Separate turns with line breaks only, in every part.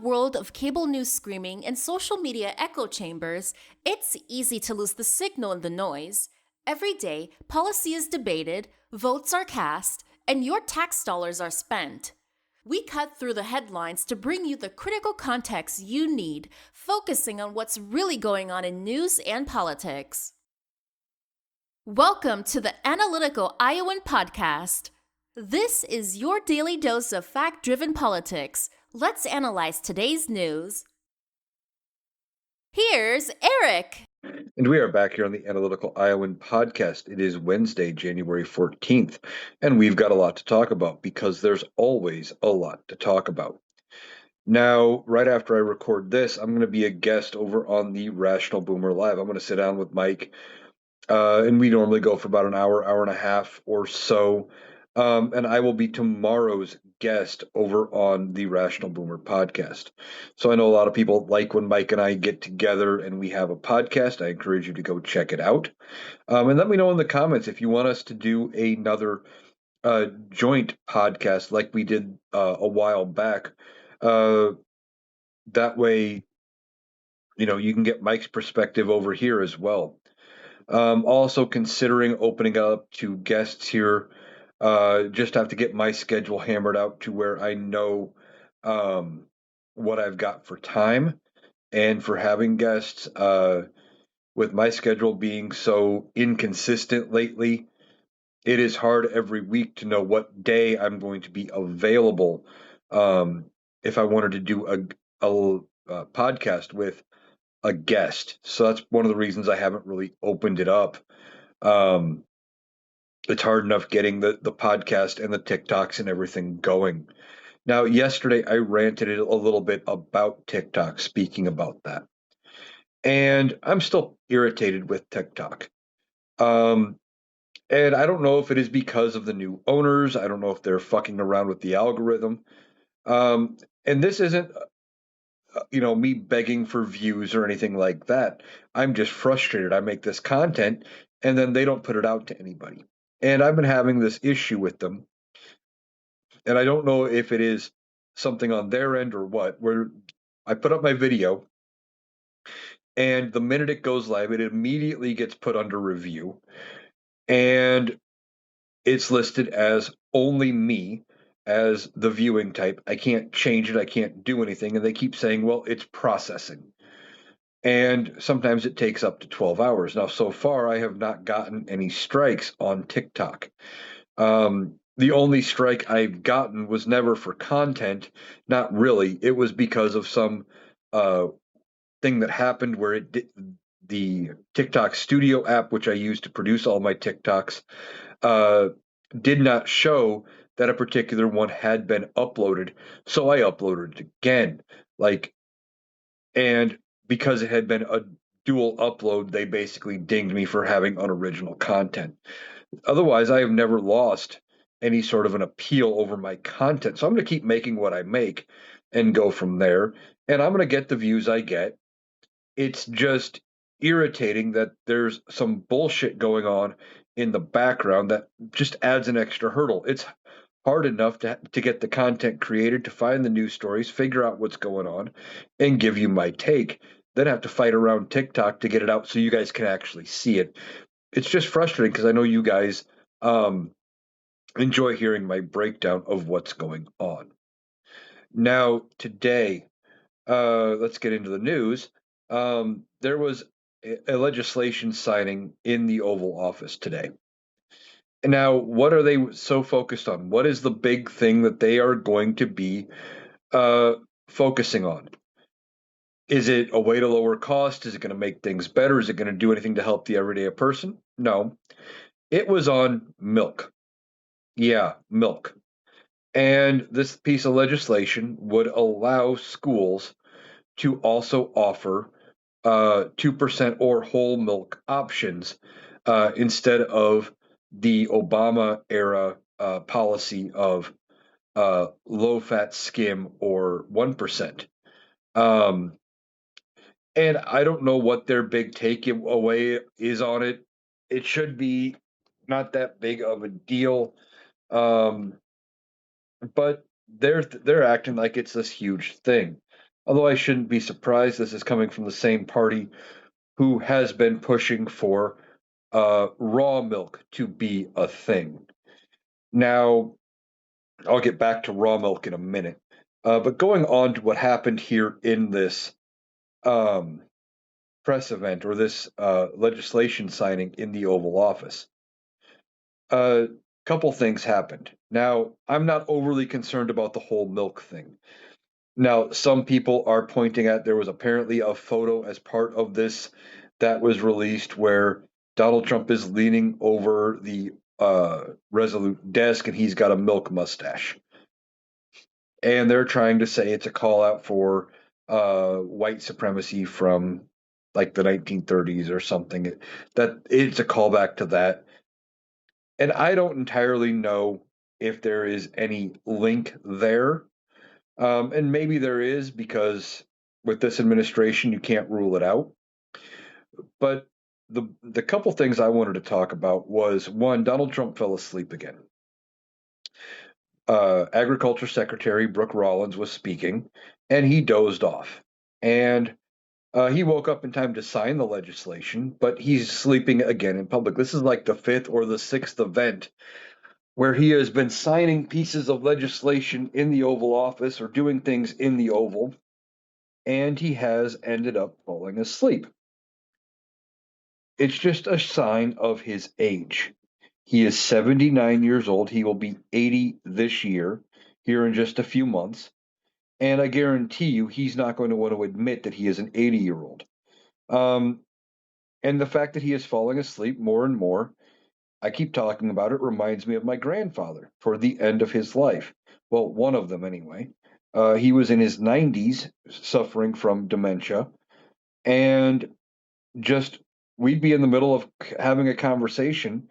world of cable news screaming and social media echo chambers, it's easy to lose the signal in the noise. Every day, policy is debated, votes are cast, and your tax dollars are spent. We cut through the headlines to bring you the critical context you need, focusing on what's really going on in news and politics. Welcome to the Analytical Iowan Podcast. This is your daily dose of fact-driven politics. Let's analyze today's news. Here's Eric.
And we are back here on the Analytical Iowan Podcast. It is Wednesday, January 14th, and we've got a lot to talk about because there's always a lot to talk about. Now, right after I record this, I'm going to be a guest over on the Rational Boomer Live. I'm going to sit down with Mike, and we normally go for about an hour, hour and a half or so. And I will be tomorrow's guest over on the Rational Boomer podcast. So I know a lot of people like when Mike and I get together and we have a podcast. I encourage you to go check it out. And let me know in the comments if you want us to do another joint podcast like we did a while back. That way, you can get Mike's perspective over here as well. Also considering opening up to guests here. Just have to get my schedule hammered out to where I know what I've got for time and for having guests. With my schedule being so inconsistent lately, it is hard every week to know what day I'm going to be available. If I wanted to do a podcast with a guest, so that's one of the reasons I haven't really opened it up. It's hard enough getting the podcast and the TikToks and everything going. Now, yesterday I ranted a little bit about TikTok, speaking about that. And I'm still irritated with TikTok. And I don't know if it is because of the new owners. I don't know if they're fucking around with the algorithm. And this isn't, me begging for views or anything like that. I'm just frustrated. I make this content and then they don't put it out to anybody. And I've been having this issue with them. And I don't know if it is something on their end or what, where I put up my video and the minute it goes live, it immediately gets put under review and it's listed as only me as the viewing type. I can't change it. I can't do anything. And they keep saying, well, it's processing. And sometimes it takes up to 12 hours. Now, so far, I have not gotten any strikes on TikTok. The only strike I've gotten was never for content. Not really. It was because of some thing that happened where the TikTok Studio app, which I use to produce all my TikToks, did not show that a particular one had been uploaded. So I uploaded it again. And because it had been a dual upload, they basically dinged me for having unoriginal content. Otherwise, I have never lost any sort of an appeal over my content. So I'm going to keep making what I make and go from there. And I'm going to get the views I get. It's just irritating that there's some bullshit going on in the background that just adds an extra hurdle. It's hard enough to get the content created, to find the news stories, figure out what's going on, and give you my take. Then have to fight around TikTok to get it out so you guys can actually see it. It's just frustrating because I know you guys enjoy hearing my breakdown of what's going on. Now, today, let's get into the news. There was a legislation signing in the Oval Office today. Now, what are they so focused on? What is the big thing that they are going to be focusing on? Is it a way to lower cost? Is it going to make things better? Is it going to do anything to help the everyday person? No. It was on milk. Yeah, milk. And this piece of legislation would allow schools to also offer 2% or whole milk options instead of the Obama era policy of low fat skim or 1%. And I don't know what their big takeaway is on it. It should be not that big of a deal. But they're acting like it's this huge thing. Although I shouldn't be surprised, this is coming from the same party who has been pushing for raw milk to be a thing. Now, I'll get back to raw milk in a minute. But going on to what happened here in this um, press event or this legislation signing in the Oval Office, a couple things happened. Now, I'm not overly concerned about the whole milk thing. Now, some people are pointing at there was apparently a photo as part of this that was released where Donald Trump is leaning over the Resolute desk and he's got a milk mustache. And they're trying to say it's a call out for white supremacy from like the 1930s or something. That it's a callback to that. And I don't entirely know if there is any link there. And maybe there is because with this administration, you can't rule it out. But the couple things I wanted to talk about was one, Donald Trump fell asleep again. Agriculture Secretary Brooke Rollins was speaking, and he dozed off. And he woke up in time to sign the legislation, but he's sleeping again in public. This is like the fifth or the sixth event where he has been signing pieces of legislation in the Oval Office or doing things in the Oval, and he has ended up falling asleep. It's just a sign of his age. He is 79 years old. He will be 80 this year, here in just a few months. And I guarantee you, he's not going to want to admit that he is an 80-year-old. Um, and the fact that he is falling asleep more and more, I keep talking about it, reminds me of my grandfather for the end of his life. Well, one of them anyway. He was in his 90s, suffering from dementia, and just we'd be in the middle of having a conversation,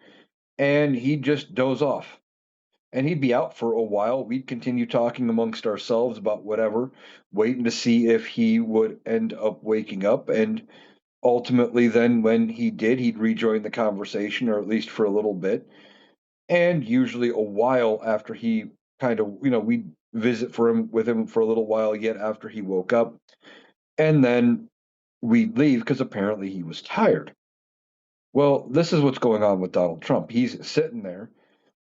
and he'd just doze off. And he'd be out for a while. We'd continue talking amongst ourselves about whatever, waiting to see if he would end up waking up. And ultimately, then when he did, he'd rejoin the conversation, or at least for a little bit. And usually, a while after he kind of, we'd visit for him with him for a little while yet after he woke up. And then we'd leave because apparently he was tired. Well, this is what's going on with Donald Trump. He's sitting there,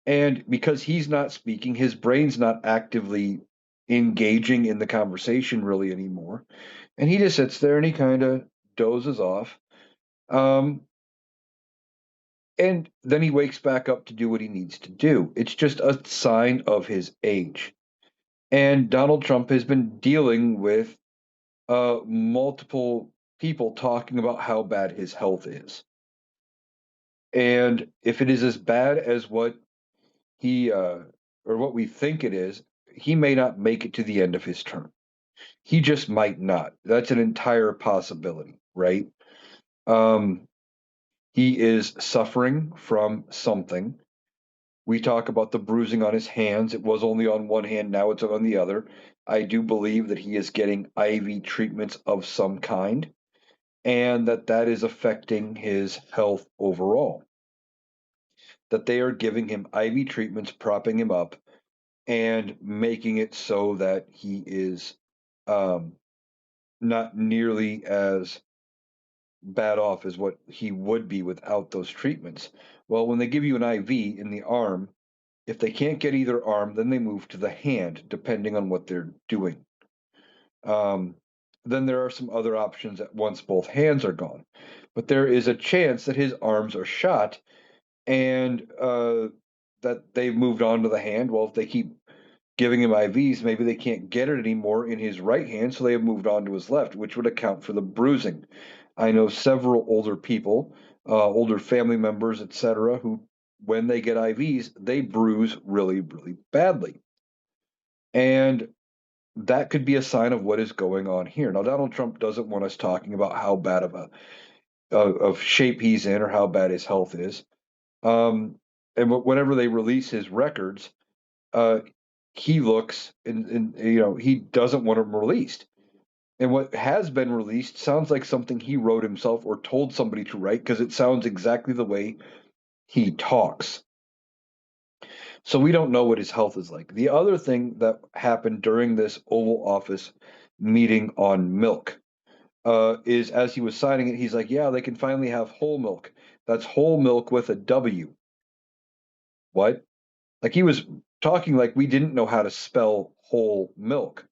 and because he's not speaking, his brain's not actively engaging in the conversation really anymore. And he just sits there and he kind of dozes off. Um, and then he wakes back up to do what he needs to do. It's just a sign of his age. And Donald Trump has been dealing with multiple people talking about how bad his health is. And if it is as bad as what he or what we think it is, he may not make it to the end of his term. He just might not. That's an entire possibility, right? Um, he is suffering from something. We talk about the bruising on his hands. It was only on one hand, now it's on the other. I do believe that he is getting IV treatments of some kind and that is affecting his health overall. That they are giving him IV treatments, propping him up, and making it so that he is um, not nearly as bad off as what he would be without those treatments. Well, when they give you an IV in the arm, if they can't get either arm, then they move to the hand, depending on what they're doing. Um, then there are some other options at once both hands are gone. But there is a chance that his arms are shot and that they've moved on to the hand. Well, if they keep giving him IVs, maybe they can't get it anymore in his right hand, so they have moved on to his left, which would account for the bruising. I know several older people, older family members, etc., who, when they get IVs, they bruise really, really badly. And that could be a sign of what is going on here. Now, Donald Trump doesn't want us talking about how bad of shape he's in or how bad his health is. And whenever they release his records, uh, he looks and he doesn't want them released. And what has been released sounds like something he wrote himself or told somebody to write because it sounds exactly the way he talks. So we don't know what his health is like. The other thing that happened during this Oval Office meeting on milk. Is as he was signing it, he's like, "Yeah, they can finally have whole milk. That's whole milk with a W." What? Like he was talking like we didn't know how to spell whole milk.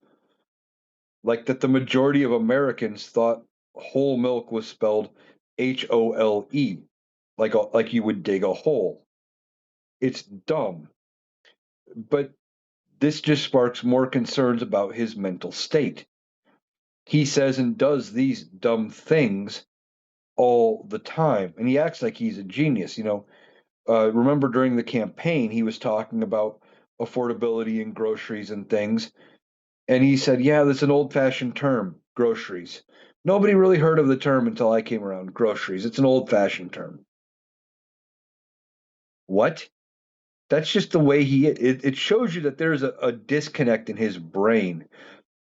Like that the majority of Americans thought whole milk was spelled HOLE, like you would dig a hole. It's dumb. But this just sparks more concerns about his mental state. He says and does these dumb things all the time, and he acts like he's a genius. Remember during the campaign, he was talking about affordability in groceries and things, and he said, "Yeah, that's an old-fashioned term, groceries. Nobody really heard of the term until I came around. Groceries. It's an old-fashioned term." What? That's just the way it shows you that there's a disconnect in his brain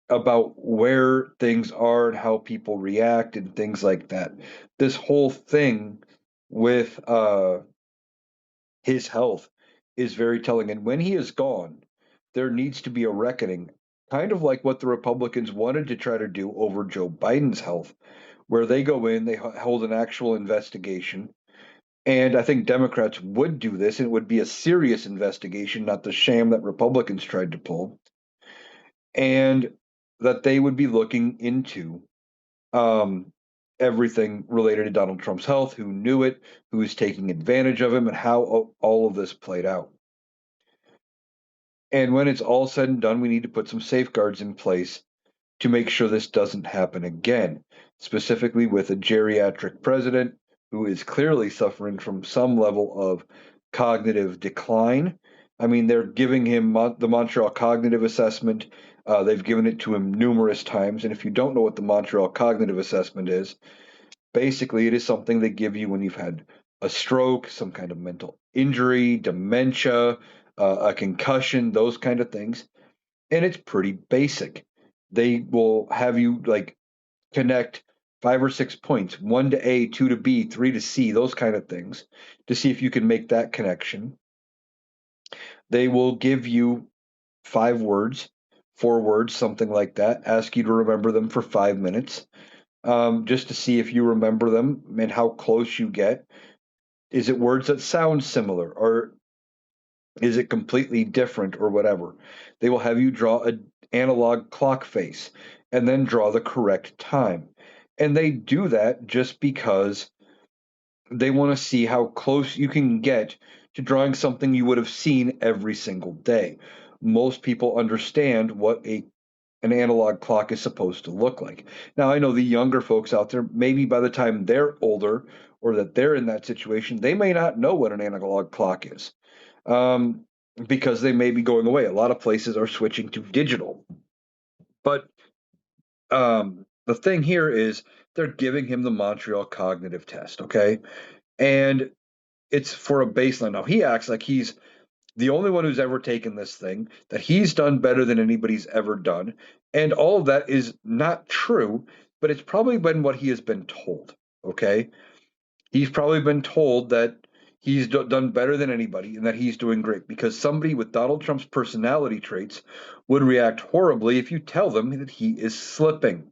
about where things are and how people react and things like that. This whole thing with his health is very telling. And when he is gone, there needs to be a reckoning, kind of like what the Republicans wanted to try to do over Joe Biden's health, where they go in, they hold an actual investigation. And I think Democrats would do this, and it would be a serious investigation, not the sham that Republicans tried to pull, and that they would be looking into um, everything related to Donald Trump's health, who knew it, who was taking advantage of him, and how all of this played out. And when it's all said and done, we need to put some safeguards in place to make sure this doesn't happen again, specifically with a geriatric president who is clearly suffering from some level of cognitive decline. I mean, they're giving him the Montreal Cognitive Assessment. They've given it to him numerous times. And if you don't know what the Montreal Cognitive Assessment is, basically it is something they give you when you've had a stroke, some kind of mental injury, dementia, a concussion, those kind of things. And it's pretty basic. They will have you like connect 5 or 6 points, one to A, two to B, three to C, those kind of things, to see if you can make that connection. They will give you 5 words, 4 words, something like that, ask you to remember them for 5 minutes, just to see if you remember them and how close you get. Is it words that sound similar, or is it completely different, or whatever? They will have you draw an analog clock face and then draw the correct time. And they do that just because they want to see how close you can get to drawing something you would have seen every single day. Most people understand what an analog clock is supposed to look like. Now, I know the younger folks out there, maybe by the time they're older or that they're in that situation, they may not know what an analog clock is, um, because they may be going away. A lot of places are switching to digital. But the thing here is they're giving him the Montreal Cognitive Test, okay? And it's for a baseline. Now, he acts like he's the only one who's ever taken this thing, that he's done better than anybody's ever done. And all of that is not true, but it's probably been what he has been told, okay? He's probably been told that he's done better than anybody and that he's doing great, because somebody with Donald Trump's personality traits would react horribly if you tell them that he is slipping.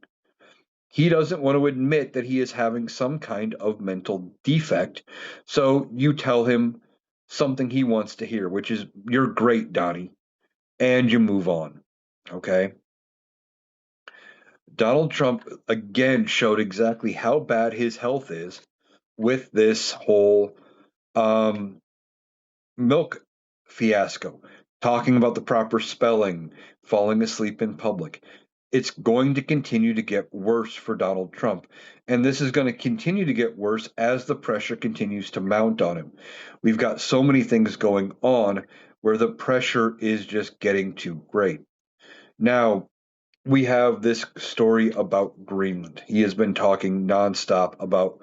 He doesn't want to admit that he is having some kind of mental defect. So you tell him something he wants to hear, which is, "You're great, Donnie," and you move on. Okay? Donald Trump again showed exactly how bad his health is with this whole um, milk fiasco, talking about the proper spelling, falling asleep in public. It's going to continue to get worse for Donald Trump. And this is going to continue to get worse as the pressure continues to mount on him. We've got so many things going on where the pressure is just getting too great. Now, we have this story about Greenland. He has been talking nonstop about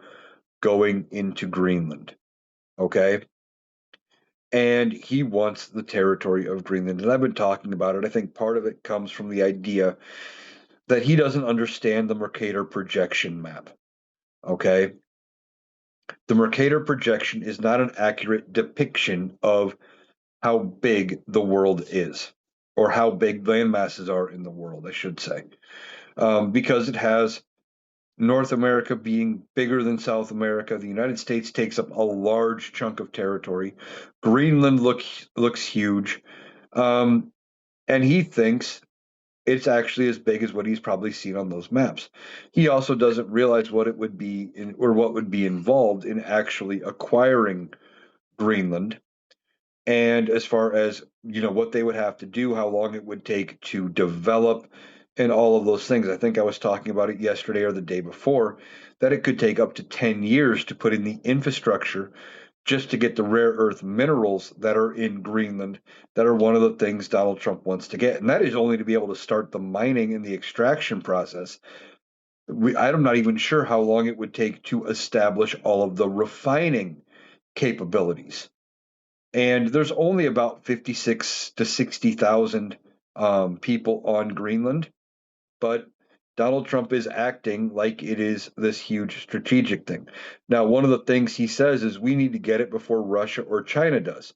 going into Greenland. Okay. And he wants the territory of Greenland. And I've been talking about it. I think part of it comes from the idea that he doesn't understand the Mercator projection map. Okay? The Mercator projection is not an accurate depiction of how big the world is, or how big land masses are in the world, I should say. because it has North America being bigger than South America. The United States takes up a large chunk of territory. Greenland looks huge. Um, and he thinks it's actually as big as what he's probably seen on those maps. He also doesn't realize what it would be or what would be involved in actually acquiring Greenland. And as far as, what they would have to do, how long it would take to develop and all of those things. I think I was talking about it yesterday or the day before, that it could take up to 10 years to put in the infrastructure just to get the rare earth minerals that are in Greenland, that are one of the things Donald Trump wants to get. And that is only to be able to start the mining and the extraction process. I'm not even sure how long it would take to establish all of the refining capabilities. And there's only about 56 to 60,000 people on Greenland, but Donald Trump is acting like it is this huge strategic thing. Now, one of the things he says is we need to get it before Russia or China does.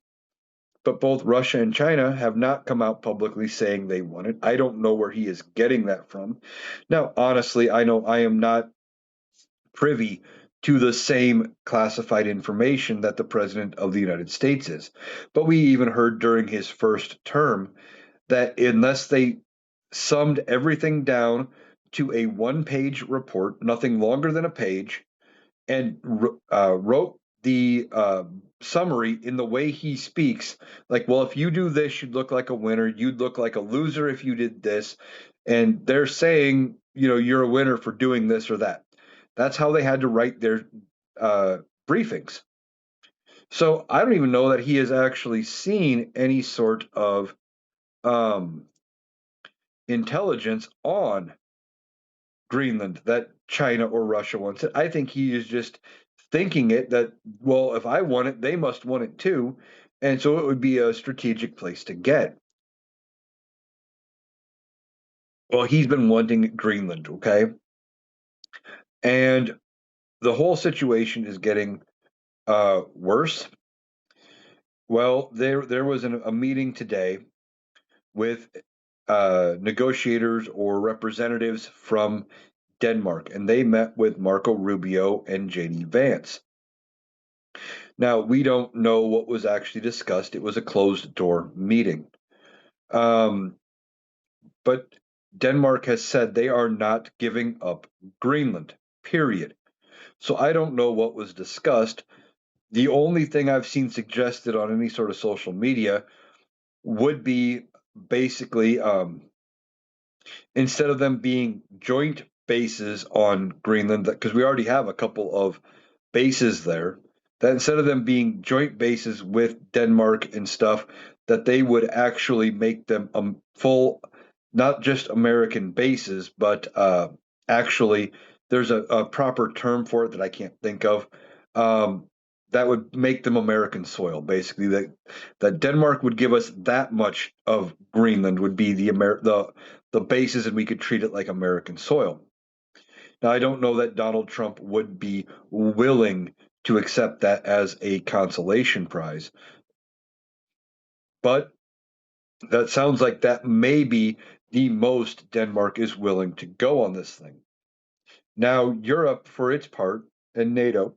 But both Russia and China have not come out publicly saying they want it. I don't know where he is getting that from. Now, honestly, I know I am not privy to the same classified information that the President of the United States is. But we even heard during his first term that unless they summed everything down to a one-page report, nothing longer than a page, and wrote the summary in the way he speaks, like, well, if you do this, you'd look like a winner. You'd look like a loser if you did this. And they're saying, you're a winner for doing this or that. That's how they had to write their briefings. So I don't even know that he has actually seen any sort of um, intelligence on Greenland that China or Russia wants it. I think he is just thinking it that, well, if I want it, they must want it too. And so it would be a strategic place to get. Well, he's been wanting Greenland, okay? And the whole situation is getting worse. Well, there was a meeting today with negotiators or representatives from Denmark, and they met with Marco Rubio and JD Vance. Now, we don't know what was actually discussed. It was a closed door meeting. Um, but Denmark has said they are not giving up Greenland, period. So I don't know what was discussed. The only thing I've seen suggested on any sort of social media would be basically instead of them being joint bases on Greenland, because we already have a couple of bases there, that instead of them being joint bases with Denmark and stuff, that they would actually make them full, not just American bases, but actually, there's a proper term for it that I can't think of. Um, that would make them American soil, basically. That Denmark would give us that much of Greenland would be the bases, and we could treat it like American soil. Now, I don't know that Donald Trump would be willing to accept that as a consolation prize, but that sounds like that may be the most Denmark is willing to go on this thing. Now, Europe, for its part, and NATO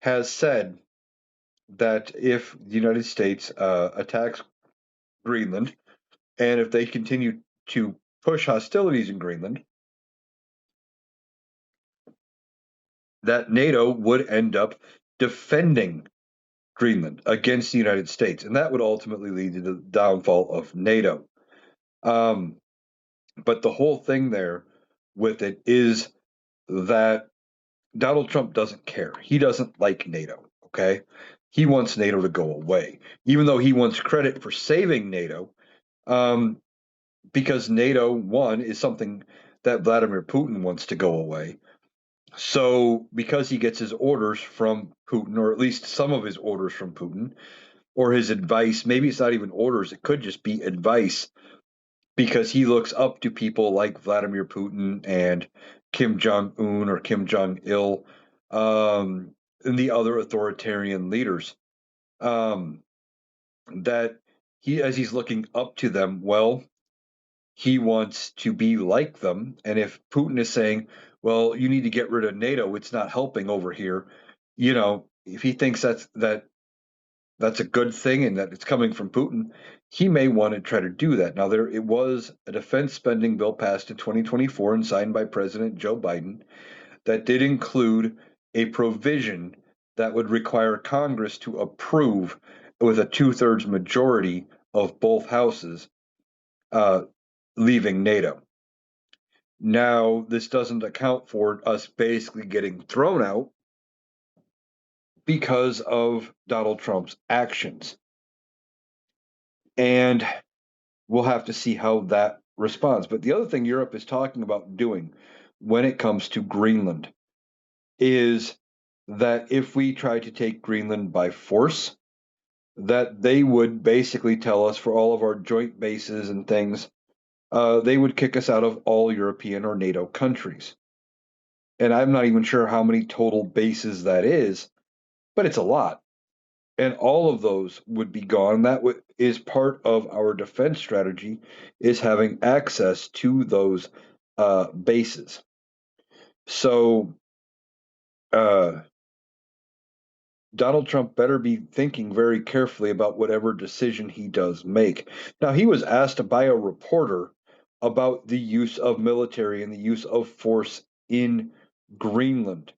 has said that if the United States attacks Greenland, and if they continue to push hostilities in Greenland, that NATO would end up defending Greenland against the United States, and that would ultimately lead to the downfall of NATO. Um, but the whole thing there with it is that Donald Trump doesn't care. He doesn't like NATO. Okay, he wants NATO to go away, even though he wants credit for saving NATO, um, because NATO one is something that Vladimir Putin wants to go away. So, because he gets his orders from Putin, or at least some of his orders from Putin, or his advice, maybe it's not even orders, it could just be advice, because he looks up to people like Vladimir Putin and Kim Jong Un or Kim Jong Il, and the other authoritarian leaders. That as he's looking up to them, well, he wants to be like them. And if Putin is saying, well, you need to get rid of NATO, it's not helping over here, if he thinks that's a good thing and that it's coming from Putin, he may want to try to do that. Now, it was a defense spending bill passed in 2024 and signed by President Joe Biden that did include a provision that would require Congress to approve with a 2/3 majority of both houses uh, leaving NATO. Now, this doesn't account for us basically getting thrown out because of Donald Trump's actions. And we'll have to see how that responds. But the other thing Europe is talking about doing when it comes to Greenland is that if we try to take Greenland by force, that they would basically tell us for all of our joint bases and things, they would kick us out of all European or NATO countries. And I'm not even sure how many total bases that is, but it's a lot. And all of those would be gone. That is part of our defense strategy, is having access to those bases. So Donald Trump better be thinking very carefully about whatever decision he does make. Now, he was asked by a reporter about the use of military and the use of force in Greenland.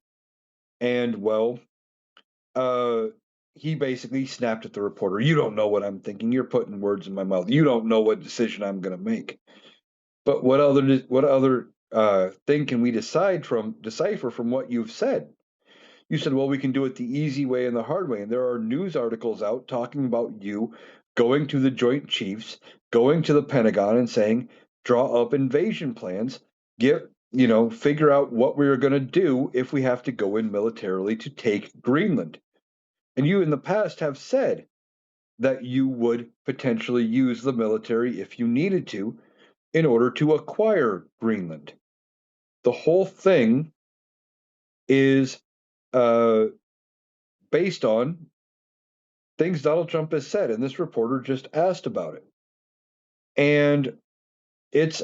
And, well, uh, he basically snapped at the reporter. You don't know what I'm thinking. You're putting words in my mouth. You don't know what decision I'm going to make. But what other thing can we decipher from what you've said? You said, well, we can do it the easy way and the hard way. And there are news articles out talking about you going to the Joint Chiefs, going to the Pentagon and saying, draw up invasion plans, figure out what we're going to do if we have to go in militarily to take Greenland. And you in the past have said that you would potentially use the military if you needed to in order to acquire Greenland. The whole thing is based on things Donald Trump has said, and this reporter just asked about it. And it's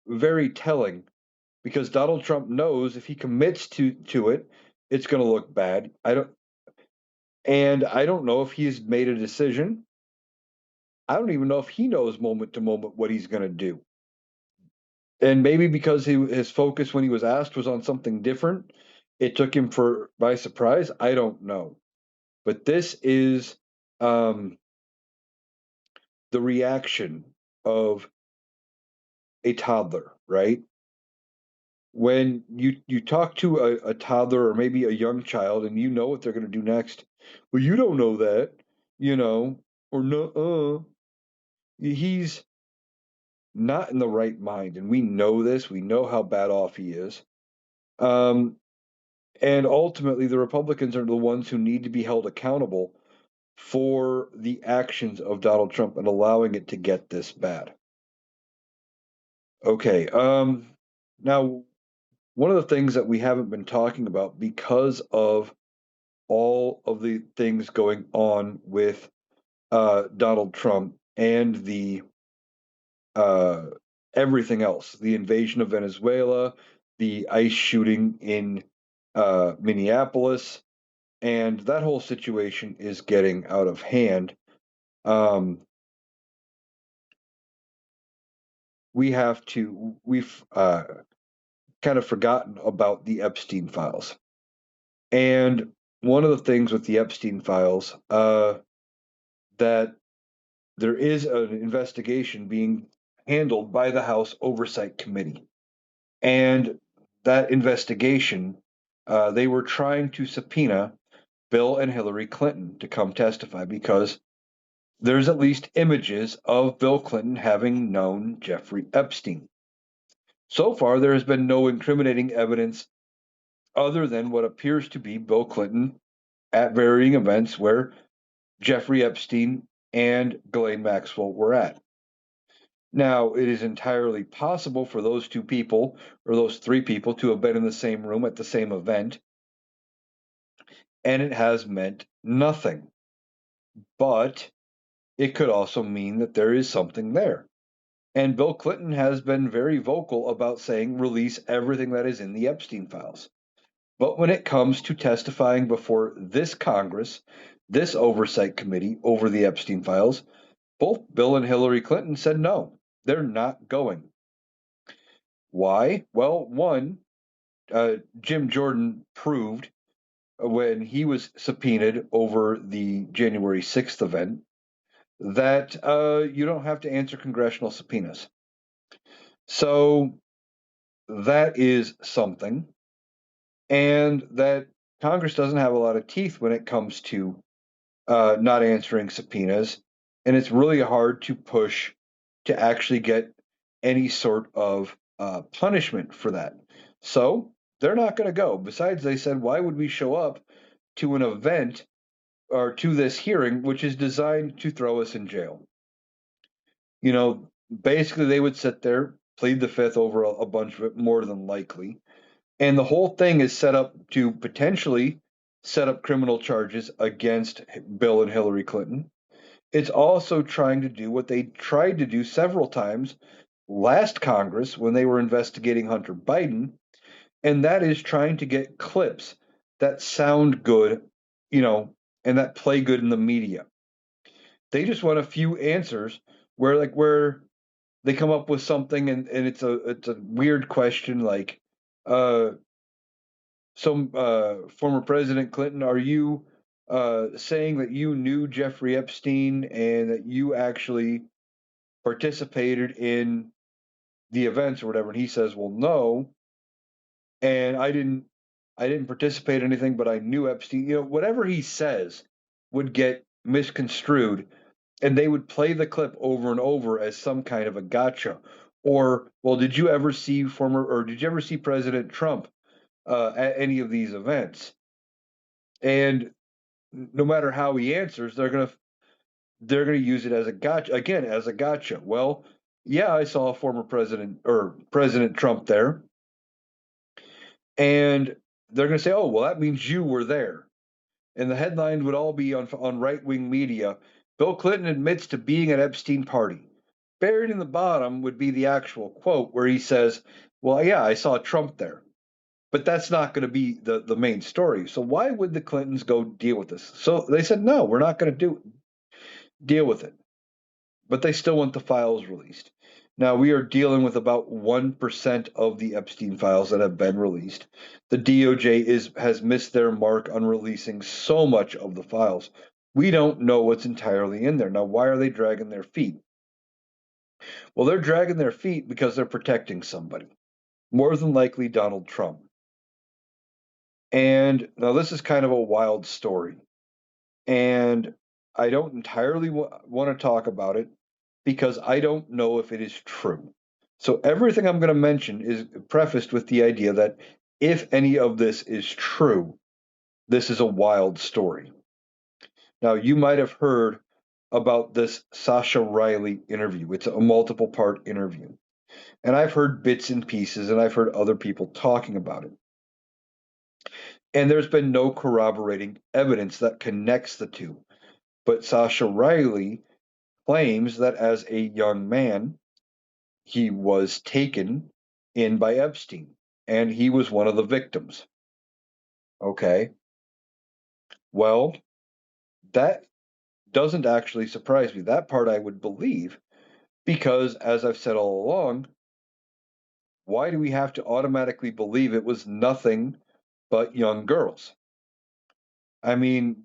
very telling because Donald Trump knows if he commits to it, it's going to look bad. I don't know if he's made a decision. I don't even know if he knows moment to moment what he's going to do. And maybe because his focus when he was asked was on something different, it took him by surprise. I don't know, but this is the reaction of a toddler, right? When you talk to a toddler or maybe a young child and you know what they're going to do next, well, you don't know that, or no, he's not in the right mind, and we know this. We know how bad off he is. And ultimately, the Republicans are the ones who need to be held accountable for the actions of Donald Trump and allowing it to get this bad. Okay. Now, one of the things that we haven't been talking about because of all of the things going on with Donald Trump and the everything else, the invasion of Venezuela, the ICE shooting in Minneapolis, and that whole situation is getting out of hand. We've kind of forgotten about the Epstein files. And one of the things with the Epstein files, that there is an investigation being handled by the House Oversight Committee. And that investigation, they were trying to subpoena Bill and Hillary Clinton to come testify because there's at least images of Bill Clinton having known Jeffrey Epstein. So far, there has been no incriminating evidence other than what appears to be Bill Clinton at varying events where Jeffrey Epstein and Ghislaine Maxwell were at. Now, it is entirely possible for those two people or those three people to have been in the same room at the same event, and it has meant nothing. But it could also mean that there is something there. And Bill Clinton has been very vocal about saying release everything that is in the Epstein files. But when it comes to testifying before this Congress, this oversight committee over the Epstein files, both Bill and Hillary Clinton said no, they're not going. Why? Well, one, Jim Jordan proved when he was subpoenaed over the January 6th event that you don't have to answer congressional subpoenas. So that is something. And that Congress doesn't have a lot of teeth when it comes to not answering subpoenas. And it's really hard to push to actually get any sort of punishment for that. So they're not going to go. Besides, they said, why would we show up to an event or to this hearing, which is designed to throw us in jail? You know, basically, they would sit there, plead the fifth over a bunch of it, more than likely. And the whole thing is set up to potentially set up criminal charges against Bill and Hillary Clinton. It's also trying to do what they tried to do several times last Congress when they were investigating Hunter Biden, and that is trying to get clips that sound good, you know, and that play good in the media. They just want a few answers where they come up with something and it's a weird question like uh former President Clinton, are you saying that you knew Jeffrey Epstein and that you actually participated in the events or whatever? And he says, "Well, no, and I didn't participate in anything, but I knew Epstein." You know, whatever he says would get misconstrued, and they would play the clip over and over as some kind of a gotcha. Or, well, did you ever see President Trump at any of these events? And no matter how he answers, they're gonna use it as a gotcha again, as a gotcha. Well, yeah, I saw a former president or President Trump there, and they're gonna say, "Oh, well, that means you were there." And the headline would all be on right wing media. Bill Clinton admits to being at Epstein party. Buried in the bottom would be the actual quote where he says, "Well, yeah, I saw Trump there." But that's not going to be the main story. So why would the Clintons go deal with this? So they said, no, we're not going to deal with it. But they still want the files released. Now we are dealing with about 1% of the Epstein files that have been released. The DOJ has missed their mark on releasing so much of the files. We don't know what's entirely in there. Now, why are they dragging their feet? Well, they're dragging their feet because they're protecting somebody, more than likely Donald Trump. And now this is kind of a wild story. And I don't entirely want to talk about it because I don't know if it is true. So everything I'm going to mention is prefaced with the idea that if any of this is true, this is a wild story. Now, you might have heard about this Sasha Riley interview. It's a multiple part interview. And I've heard bits and pieces, and I've heard other people talking about it. And there's been no corroborating evidence that connects the two. But Sasha Riley claims that as a young man, he was taken in by Epstein and he was one of the victims. Okay. Well, that doesn't actually surprise me. That part I would believe because, as I've said all along, why do we have to automatically believe it was nothing but young girls? I mean,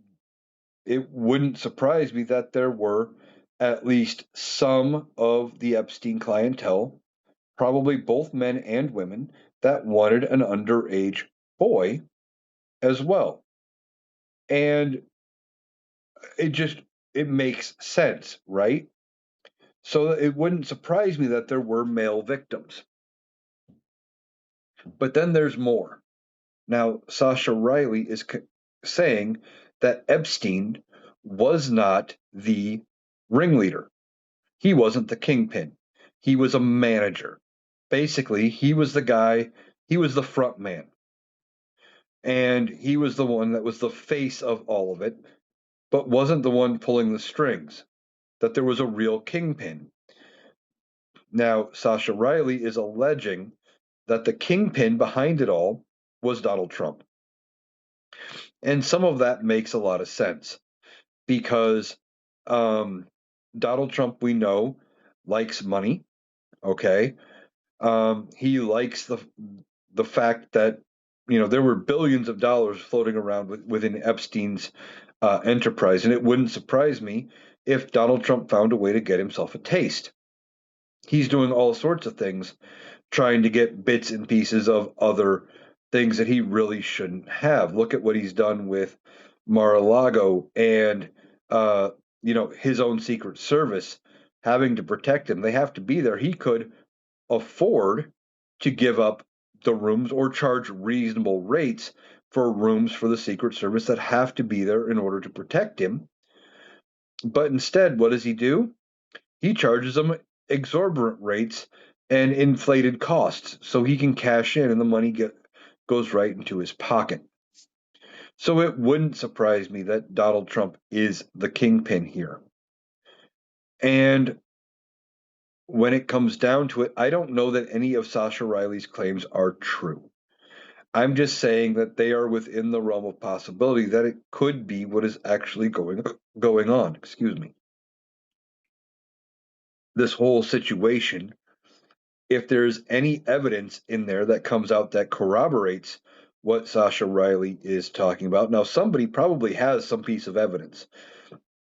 it wouldn't surprise me that there were at least some of the Epstein clientele, probably both men and women, that wanted an underage boy as well. And it makes sense, right? So it wouldn't surprise me that there were male victims. But then there's more. Now, Sasha Riley is saying that Epstein was not the ringleader. He wasn't the kingpin. He was a manager. Basically, he was the guy, he was the front man. And he was the one that was the face of all of it, but wasn't the one pulling the strings, that there was a real kingpin. Now, Sasha Riley is alleging that the kingpin behind it all was Donald Trump. And some of that makes a lot of sense because Donald Trump, we know, likes money. Okay. He likes the fact that there were billions of dollars floating around within Epstein's enterprise, and it wouldn't surprise me if Donald Trump found a way to get himself a taste. He's doing all sorts of things, trying to get bits and pieces of other things that he really shouldn't have. Look at what he's done with Mar-a-Lago and his own Secret Service having to protect him. They have to be there. He could afford to give up the rooms or charge reasonable rates for rooms for the Secret Service that have to be there in order to protect him. But instead, what does he do? He charges them exorbitant rates and inflated costs so he can cash in and the money goes right into his pocket. So it wouldn't surprise me that Donald Trump is the kingpin here. And when it comes down to it, I don't know that any of Sasha Riley's claims are true. I'm just saying that they are within the realm of possibility that it could be what is actually going on. Excuse me. This whole situation, if there's any evidence in there that comes out that corroborates what Sasha Riley is talking about. Now, somebody probably has some piece of evidence,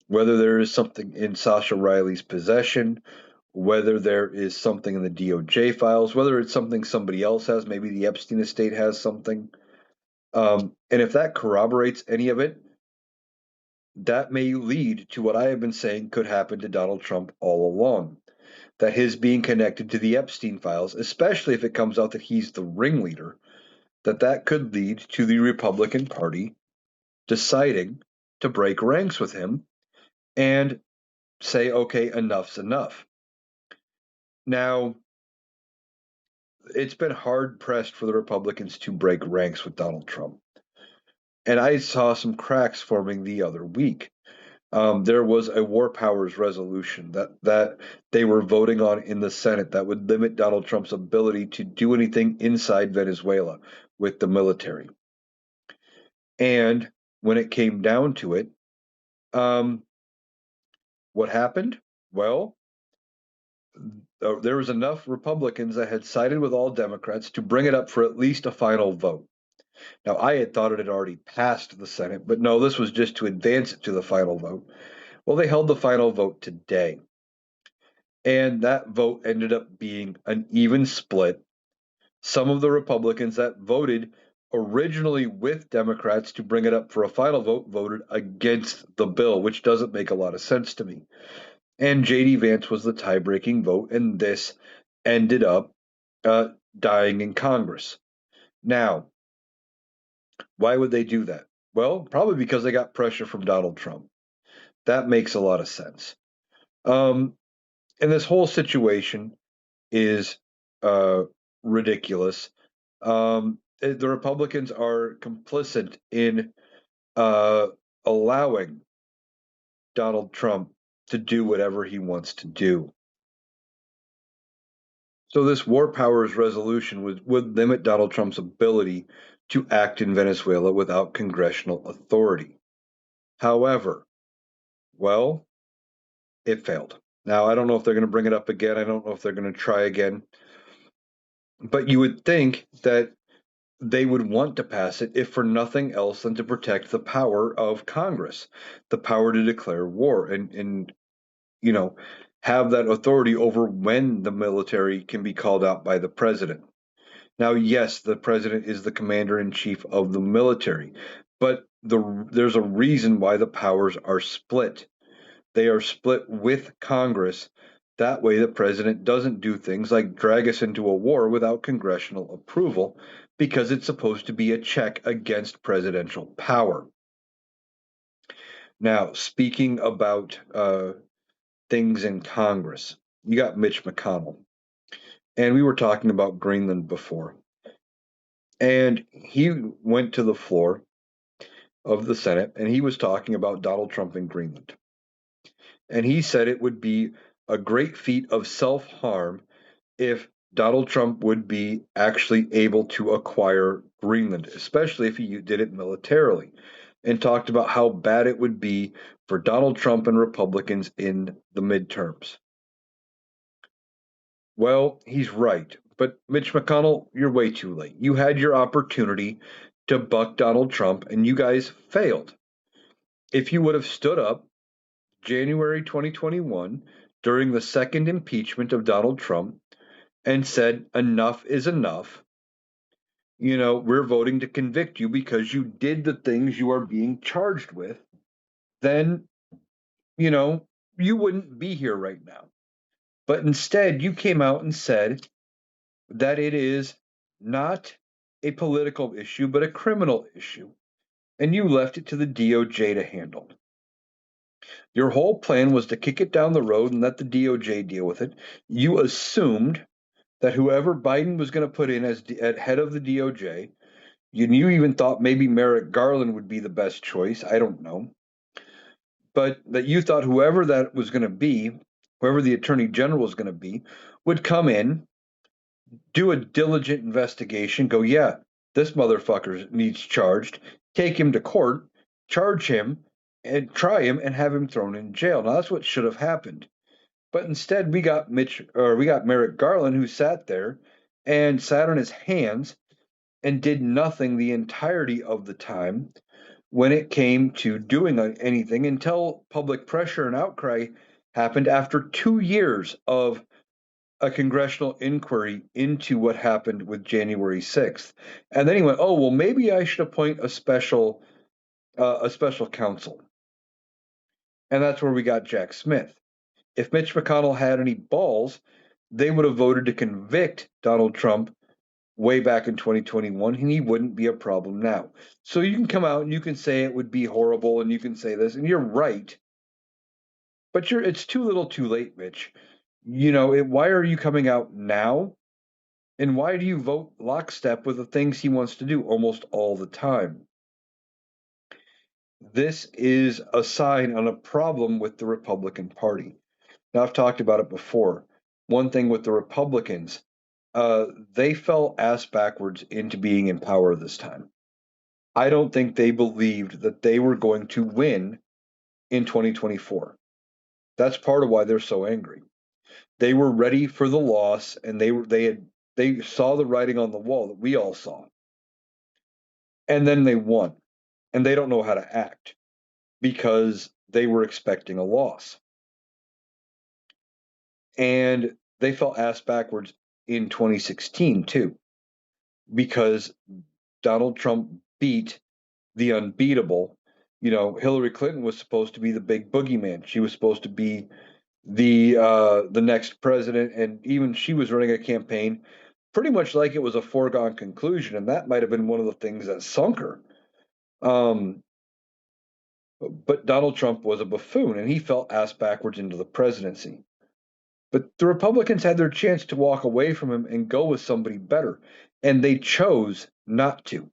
whether there is something in Sasha Riley's possession, whether there is something in the DOJ files, whether it's something somebody else has, maybe the Epstein estate has something. And if that corroborates any of it, that may lead to what I have been saying could happen to Donald Trump all along. That his being connected to the Epstein files, especially if it comes out that he's the ringleader, that could lead to the Republican Party deciding to break ranks with him and say, okay, enough's enough. Now, it's been hard pressed for the Republicans to break ranks with Donald Trump. And I saw some cracks forming the other week. There was a war powers resolution that they were voting on in the Senate that would limit Donald Trump's ability to do anything inside Venezuela with the military. And when it came down to it, what happened? Well, there was enough Republicans that had sided with all Democrats to bring it up for at least a final vote. Now, I had thought it had already passed the Senate, but no, this was just to advance it to the final vote. Well, they held the final vote today. And that vote ended up being an even split. Some of the Republicans that voted originally with Democrats to bring it up for a final vote voted against the bill, which doesn't make a lot of sense to me. And J.D. Vance was the tie-breaking vote, and this ended up dying in Congress. Now, why would they do that? Well, probably because they got pressure from Donald Trump. That makes a lot of sense. And this whole situation is ridiculous. The Republicans are complicit in allowing Donald Trump to do whatever he wants to do. So this war powers resolution would limit Donald Trump's ability to act in Venezuela without congressional authority. However, well, it failed. Now, I don't know if they're going to bring it up again. I don't know if they're going to try again. But you would think that they would want to pass it if for nothing else than to protect the power of Congress, the power to declare war and have that authority over when the military can be called out by the president. Now, yes, the president is the commander in chief of the military, but there's a reason why the powers are split. They are split with Congress. That way, the president doesn't do things like drag us into a war without congressional approval, because it's supposed to be a check against presidential power. Now, speaking about things in Congress, you got Mitch McConnell. And we were talking about Greenland before. And he went to the floor of the Senate and he was talking about Donald Trump in Greenland. And he said it would be a great feat of self-harm if Donald Trump would be actually able to acquire Greenland, especially if he did it militarily, and talked about how bad it would be for Donald Trump and Republicans in the midterms. Well, he's right. But Mitch McConnell, you're way too late. You had your opportunity to buck Donald Trump, and you guys failed. If you would have stood up January 2021 during the second impeachment of Donald Trump and said, enough is enough, we're voting to convict you because you did the things you are being charged with, then, you wouldn't be here right now. But instead, you came out and said that it is not a political issue, but a criminal issue. And you left it to the DOJ to handle. Your whole plan was to kick it down the road and let the DOJ deal with it. You assumed that whoever Biden was going to put in as at head of the DOJ, you even thought maybe Merrick Garland would be the best choice. I don't know. But that you thought whoever that was going to be, whoever the attorney general was going to be, would come in, do a diligent investigation, go, yeah, this motherfucker needs charged, take him to court, charge him, and try him and have him thrown in jail. Now that's what should have happened. But instead we got Merrick Garland, who sat there and sat on his hands and did nothing the entirety of the time when it came to doing anything until public pressure and outcry happened after 2 years of a congressional inquiry into what happened with January 6th. And then he went, "Oh, well, maybe I should appoint a special counsel." And that's where we got Jack Smith. If Mitch McConnell had any balls, they would have voted to convict Donald Trump way back in 2021, and he wouldn't be a problem now. So you can come out and you can say it would be horrible, and you can say this, and you're right. But it's too little too late, Mitch. Why are you coming out now? And why do you vote lockstep with the things he wants to do almost all the time? This is a sign on a problem with the Republican Party. Now, I've talked about it before. One thing with the Republicans, they fell ass backwards into being in power this time. I don't think they believed that they were going to win in 2024. That's part of why they're so angry. They were ready for the loss, and they saw the writing on the wall that we all saw. And then they won, and they don't know how to act because they were expecting a loss. And they fell ass backwards in 2016 too, because Donald Trump beat the unbeatable. Hillary Clinton was supposed to be the big boogeyman. She was supposed to be the next president, and even she was running a campaign pretty much like it was a foregone conclusion, and that might have been one of the things that sunk her. But Donald Trump was a buffoon, and he fell ass backwards into the presidency. But the Republicans had their chance to walk away from him and go with somebody better, and they chose not to.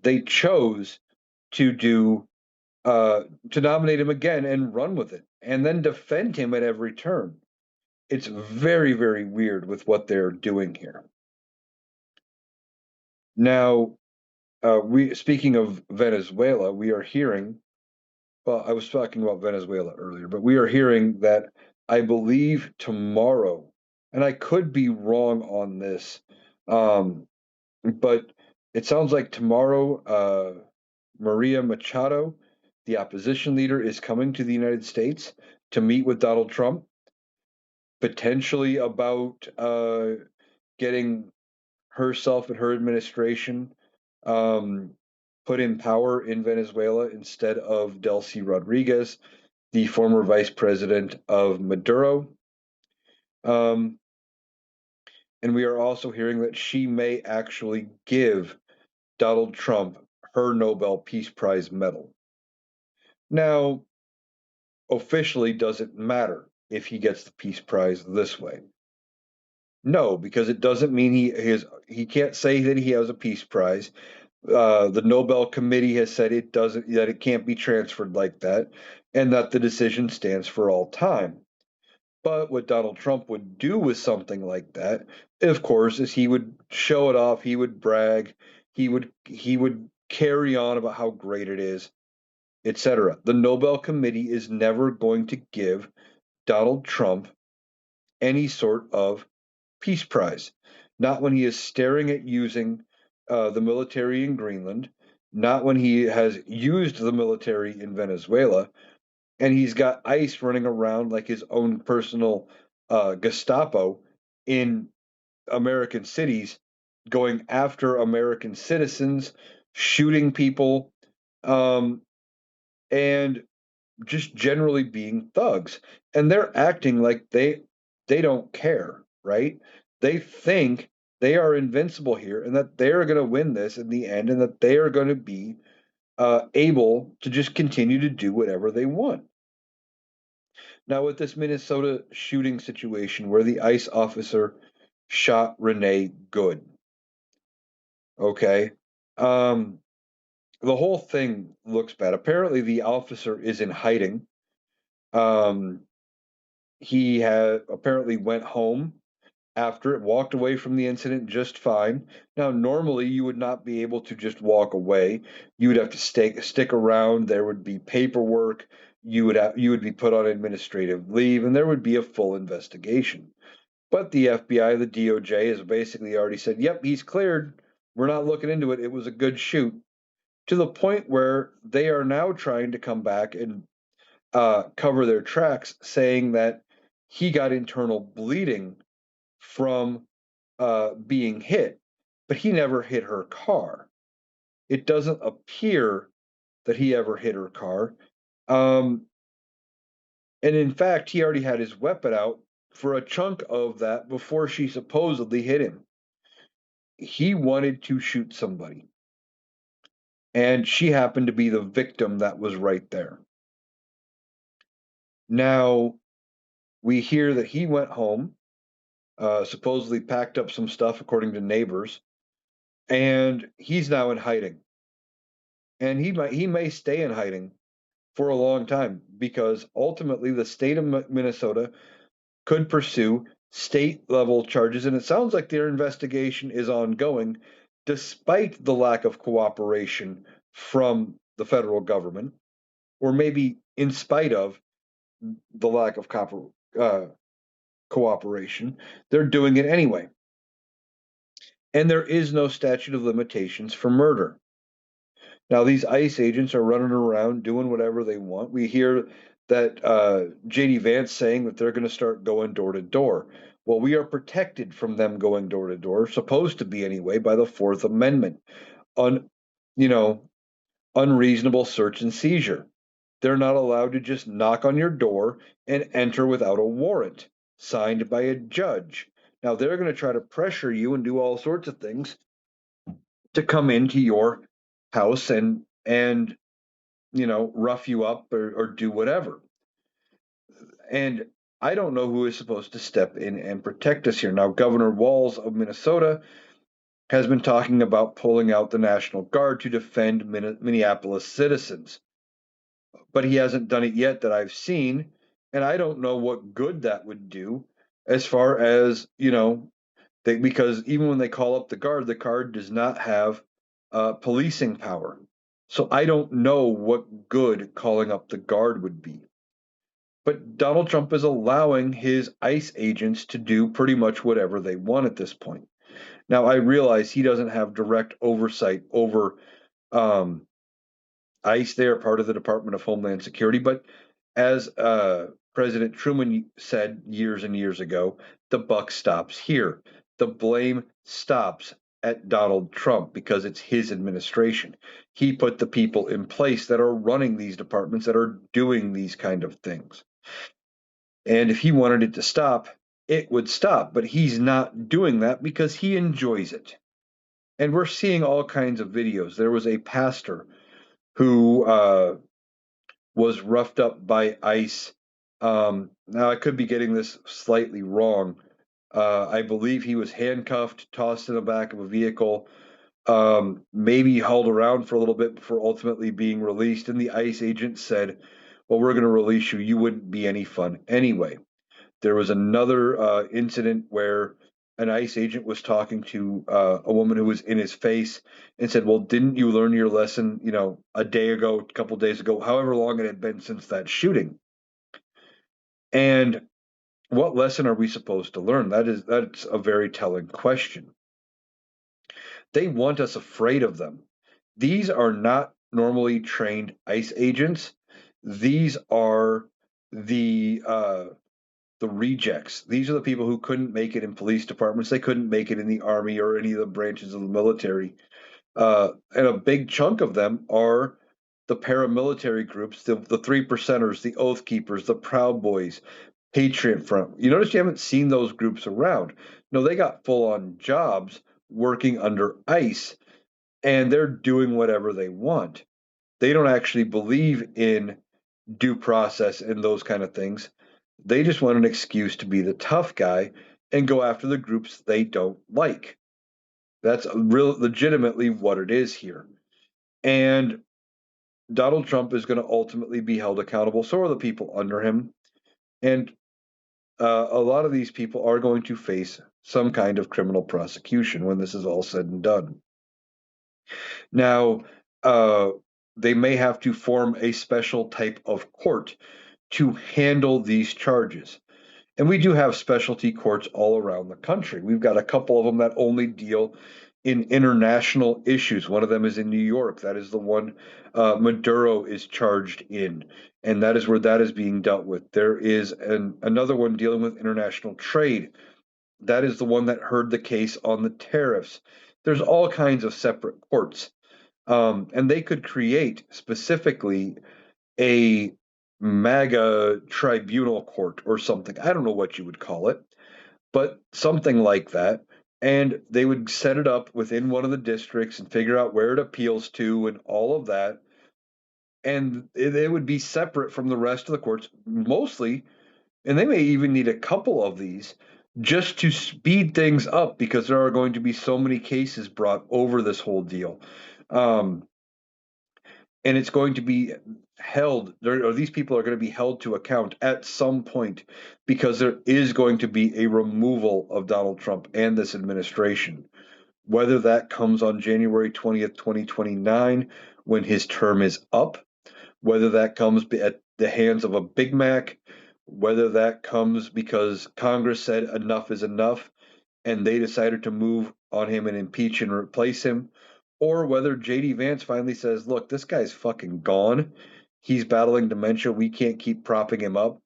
They chose to nominate him again and run with it, and then defend him at every turn. It's very, very weird with what they're doing here. Now, speaking of Venezuela, we are hearing. Well, I was talking about Venezuela earlier, but we are hearing that I believe tomorrow, and I could be wrong on this, but it sounds like tomorrow, Maria Machado, the opposition leader, is coming to the United States to meet with Donald Trump, potentially about getting herself and her administration put in power in Venezuela instead of Delcy Rodriguez, the former vice president of Maduro. And we are also hearing that she may actually give Donald Trump her Nobel Peace Prize medal. Now, officially, does it matter if he gets the Peace Prize this way? No, because it doesn't mean he can't say that he has a Peace Prize. The Nobel Committee has said that it can't be transferred like that, and that the decision stands for all time. But what Donald Trump would do with something like that, of course, is he would show it off, he would brag, he would carry on about how great it is, etc. The Nobel Committee is never going to give Donald Trump any sort of peace prize. Not when he is staring at using the military in Greenland, not when he has used the military in Venezuela, and he's got ICE running around like his own personal Gestapo in American cities, going after American citizens, shooting people, um, and just generally being thugs. And they're acting like they don't care, right? They think they are invincible here and that they're going to win this in the end and that they are going to be able to just continue to do whatever they want. Now, with this Minnesota shooting situation where the ICE officer shot Renee Good, okay, um, the whole thing looks bad. Apparently, the officer is in hiding. Um, he had apparently went home after it, walked away from the incident just fine. Now, normally you would not be able to just walk away. You would have to stick around. There would be paperwork. You would be put on administrative leave, and there would be a full investigation. But the FBI, the DOJ, has basically already said, "Yep, he's cleared. We're not looking into it. It was a good shoot." To the point where they are now trying to come back and cover their tracks, saying that he got internal bleeding from being hit, but he never hit her car. It doesn't appear that he ever hit her car. Um, and in fact, he already had his weapon out for a chunk of that before she supposedly hit him. He wanted to shoot somebody, and she happened to be the victim that was right there. Now, we hear that he went home, supposedly packed up some stuff, according to neighbors, and he's now in hiding. And he may stay in hiding for a long time because ultimately the state of Minnesota could pursue state level charges. And it sounds like their investigation is ongoing despite the lack of cooperation from the federal government, or maybe in spite of the lack of cooperation. They're doing it anyway. And there is no statute of limitations for murder. Now, these ICE agents are running around doing whatever they want. We hear that JD Vance saying that they're going to start going door to door. Well, we are protected from them going door to door, supposed to be anyway, by the Fourth Amendment. Un, you know, Unreasonable search and seizure. They're not allowed to just knock on your door and enter without a warrant signed by a judge. Now, they're going to try to pressure you and do all sorts of things to come into your house and rough you up or do whatever. And I don't know who is supposed to step in and protect us here. Now, Governor Walz of Minnesota has been talking about pulling out the National Guard to defend Minneapolis citizens, but he hasn't done it yet that I've seen. And I don't know what good that would do as far as, because even when they call up the guard does not have policing power. So I don't know what good calling up the guard would be. But Donald Trump is allowing his ICE agents to do pretty much whatever they want at this point. Now, I realize he doesn't have direct oversight over um, ICE. They are part of the Department of Homeland Security. But as President Truman said years and years ago, the buck stops here. The blame stops at Donald Trump because it's his administration. He put the people in place that are running these departments that are doing these kind of things. And if he wanted it to stop, it would stop. But he's not doing that because he enjoys it. And we're seeing all kinds of videos. There was a pastor who was roughed up by ICE. Now, I could be getting this slightly wrong. I believe he was handcuffed, tossed in the back of a vehicle, maybe held around for a little bit before ultimately being released. And the ICE agent said, "Well, we're going to release you. You wouldn't be any fun anyway." There was another incident where an ICE agent was talking to a woman who was in his face and said, "Well, didn't you learn your lesson, a day ago, a couple days ago, however long it had been since that shooting?" And what lesson are we supposed to learn? That's a very telling question. They want us afraid of them. These are not normally trained ICE agents. These are the rejects. These are the people who couldn't make it in police departments. They couldn't make it in the army or any of the branches of the military. And a big chunk of them are the paramilitary groups, the three percenters, the Oath Keepers, the Proud Boys, Patriot Front. You notice you haven't seen those groups around. No, they got full on jobs working under ICE, and they're doing whatever they want. They don't actually believe in due process and those kind of things. They just want an excuse to be the tough guy and go after the groups they don't like. That's real legitimately what it is here. And Donald Trump is going to ultimately be held accountable. So are the people under him. And a lot of these people are going to face some kind of criminal prosecution when this is all said and done. Now, uh, they may have to form a special type of court to handle these charges. And we do have specialty courts all around the country. We've got a couple of them that only deal in international issues. One of them is in New York. That is the one Maduro is charged in, and that is where that is being dealt with. There is another one dealing with international trade. That is the one that heard the case on the tariffs. There's all kinds of separate courts, and they could create specifically a MAGA tribunal court or something. I don't know what you would call it, but something like that. And they would set it up within one of the districts and figure out where it appeals to and all of that. And it would be separate from the rest of the courts, mostly. And they may even need a couple of these just to speed things up because there are going to be so many cases brought over this whole deal. Um, and it's going to be held there, or these people are going to be held to account at some point because there is going to be a removal of Donald Trump and this administration. Whether that comes on January 20th, 2029, when his term is up, whether that comes at the hands of a Big Mac, whether that comes because Congress said enough is enough and they decided to move on him and impeach and replace him, or whether JD Vance finally says, look, this guy's fucking gone. He's battling dementia. We can't keep propping him up.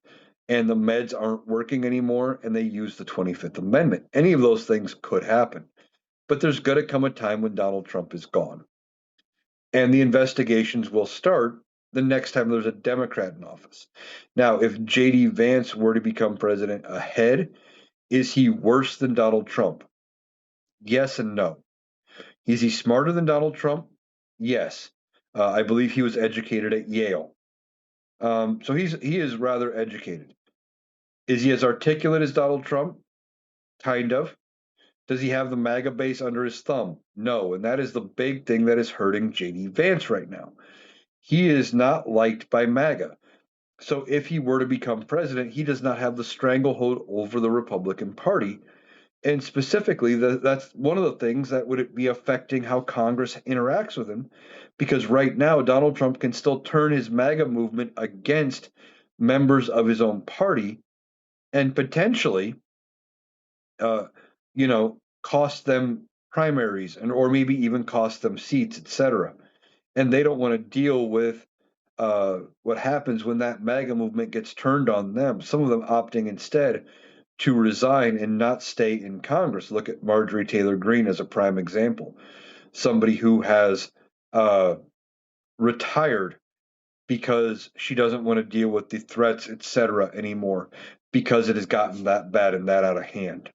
And the meds aren't working anymore. And they use the 25th Amendment. Any of those things could happen. But there's going to come a time when Donald Trump is gone. And the investigations will start the next time there's a Democrat in office. Now, if JD Vance were to become president ahead, is he worse than Donald Trump? Yes and no. Is he smarter than Donald Trump? Yes. I believe he was educated at Yale. So he is rather educated. Is he as articulate as Donald Trump? Kind of. Does he have the MAGA base under his thumb? No. And that is the big thing that is hurting JD Vance right now. He is not liked by MAGA. So if he were to become president, he does not have the stranglehold over the Republican Party. And specifically, that's one of the things that would be affecting how Congress interacts with him, because right now Donald Trump can still turn his MAGA movement against members of his own party and potentially, uh, cost them primaries and or maybe even cost them seats, etc. And they don't want to deal with what happens when that MAGA movement gets turned on them. Some of them opting instead to resign and not stay in Congress. Look at Marjorie Taylor Greene as a prime example, somebody who has uh, retired because she doesn't want to deal with the threats, etc., anymore because it has gotten that bad and that out of hand.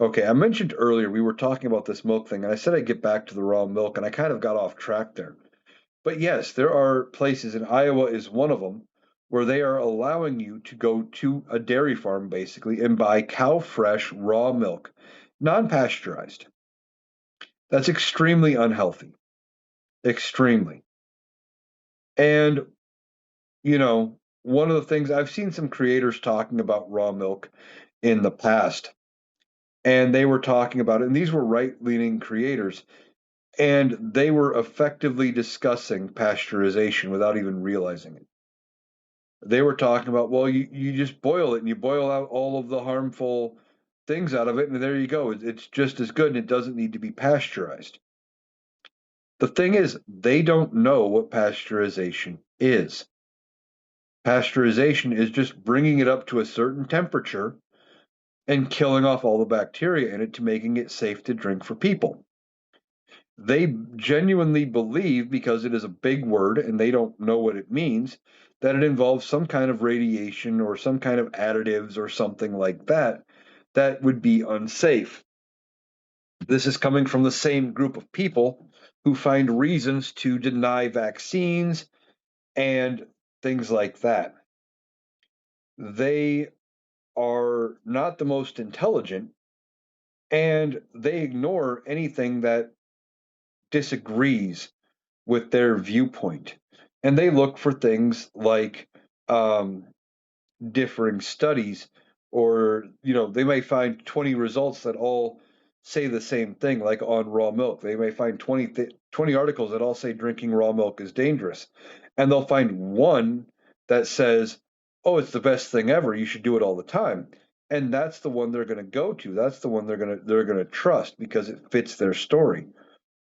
Okay, I mentioned earlier we were talking about this milk thing, and I said I'd get back to the raw milk, and I kind of got off track there. But yes, there are places, and Iowa is one of them, where they are allowing you to go to a dairy farm basically and buy cow fresh raw milk, non pasteurized. That's extremely unhealthy. Extremely. And, you know, one of the things I've seen some creators talking about raw milk in the past, and they were talking about it, and these were right-leaning creators, and they were effectively discussing pasteurization without even realizing it. They were talking about, well, you just boil it and you boil out all of the harmful things out of it, and there you go. It's just as good and it doesn't need to be pasteurized. The thing is, they don't know what pasteurization is. Pasteurization is just bringing it up to a certain temperature and killing off all the bacteria in it to making it safe to drink for people. They genuinely believe, because it is a big word and they don't know what it means, that it involves some kind of radiation or some kind of additives or something like that that would be unsafe. This is coming from the same group of people who find reasons to deny vaccines and things like that. They are not the most intelligent, and they ignore anything that disagrees with their viewpoint. And they look for things like um, differing studies, or they may find 20 results that all say the same thing, like on raw milk. They may find 20 articles that all say drinking raw milk is dangerous, and they'll find one that says, oh, it's the best thing ever, you should do it all the time. And that's the one they're going to go to. That's the one they're going to trust because it fits their story.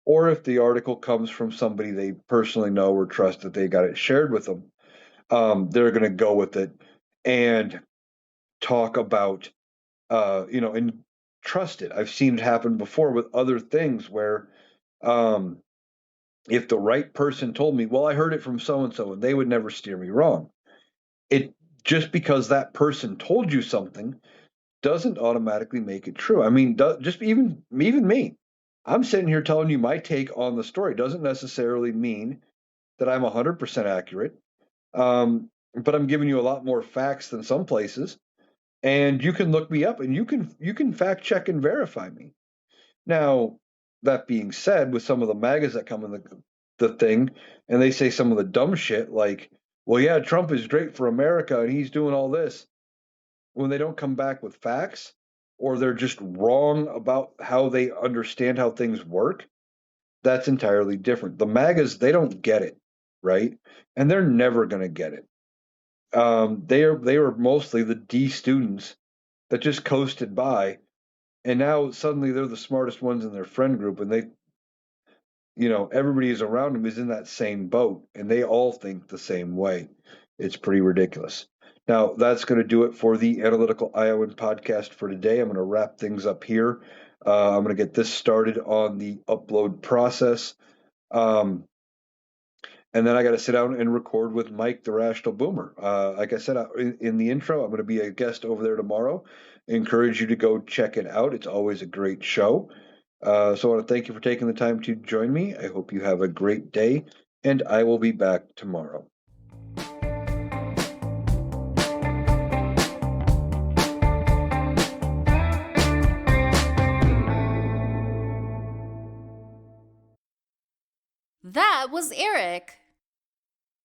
Or if the article comes from somebody they personally know or trust, that they got it shared with them, they're going to go with it and talk about, and trust it. I've seen it happen before with other things where, um, if the right person told me, well, I heard it from so and so, and they would never steer me wrong. It just because that person told you something doesn't automatically make it true. I mean, just even me, I'm sitting here telling you my take on the story doesn't necessarily mean that I'm 100% accurate. But I'm giving you a lot more facts than some places, and you can look me up and you can fact check and verify me. Now, that being said, with some of the magas that come in the thing, and they say some of the dumb shit like, well, yeah, Trump is great for America and he's doing all this, when they don't come back with facts, or they're just wrong about how they understand how things work, that's entirely different. The magas, they don't get it, right? And they're never going to get it. They were mostly the D students that just coasted by, and now suddenly they're the smartest ones in their friend group, and everybody is around them is in that same boat, and they all think the same way. It's pretty ridiculous. Now, that's going to do it for the Analytical Iowan podcast for today. I'm going to wrap things up here. I'm going to get this started on the upload process. And then I got to sit down and record with Mike, the Rational Boomer. Like I said in the intro, I'm going to be a guest over there tomorrow. I encourage you to go check it out. It's always a great show. So I want to thank you for taking the time to join me. I hope you have a great day, and I will be back tomorrow.
That was Eric.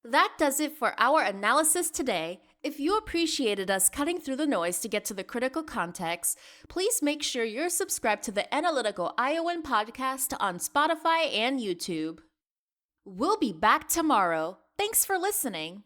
That does it for our analysis today. If you appreciated us cutting through the noise to get to the critical context, please make sure you're subscribed to the Analytical Iowan podcast on Spotify and YouTube. We'll be back tomorrow. Thanks for listening.